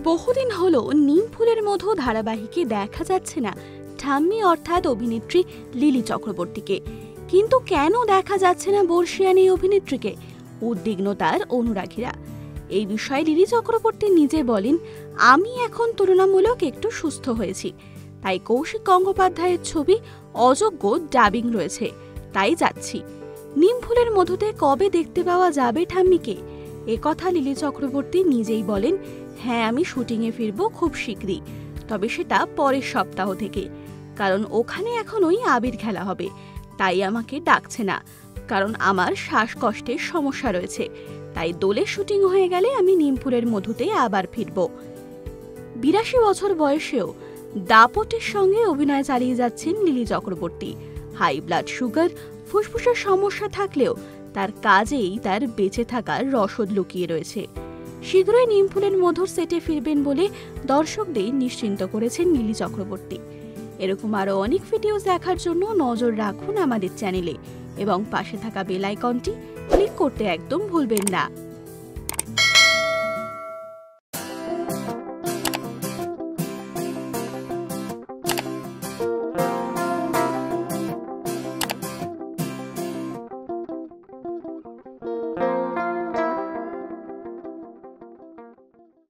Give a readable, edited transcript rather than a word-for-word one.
বহুদিন হলো নিম ফুলের মধু ধারাবাহিকে দেখা যাচ্ছে না ঠাম্মি অর্থাৎ অভিনেত্রী লিলি চক্রবর্তীকে। কিন্তু কেন দেখা যাচ্ছে না বর্ষিয়ান এই অভিনেত্রীকে? উদ্বিগ্নতার অনুরাগীরা। এই বিষয়ে লিলি চক্রবর্তী নিজে বলেন, আমি এখন তুলনামূলক একটু সুস্থ হয়েছি, তাই কৌশিক গঙ্গোপাধ্যায়ের ছবি অযোগ্য ডাবিং রয়েছে, তাই যাচ্ছি। নিম ফুলের মধুতে কবে দেখতে পাওয়া যাবে ঠাম্মিকে? একথা লিলি চক্রবর্তী নিজেই বলেন, হ্যাঁ আমি শুটিংয়ে ফিরবো খুব শীঘ্রই, তবে সেটা পরের সপ্তাহ থেকে, কারণ ওখানে এখনই আবির খেলা হবে, তাই আমাকে ডাকছে না, কারণ আমার শ্বাসকষ্টের সমস্যা রয়েছে, তাই দোলের শুটিং হয়ে গেলে আমি নিমফুলের মধুতে আবার ফিরব। ৮২ বছর বয়সেও দাপটের সঙ্গে অভিনয় চালিয়ে যাচ্ছেন Lily Chakraborty. High blood sugar, ফুসফুসের সমস্যা থাকলেও তার কাজেই তার বেঁচে থাকার রসদ লুকিয়ে রয়েছে। শীঘ্রই নিমফুলের মধুর সেটে ফিরবেন বলে দর্শকদের নিশ্চিন্ত করেছেন লিলি চক্রবর্তী। এরকম আরও অনেক ভিডিওস দেখার জন্য নজর রাখুন আমাদের চ্যানেলে এবং পাশে থাকা বেল আইকনটি ক্লিক করতে একদম ভুলবেন না।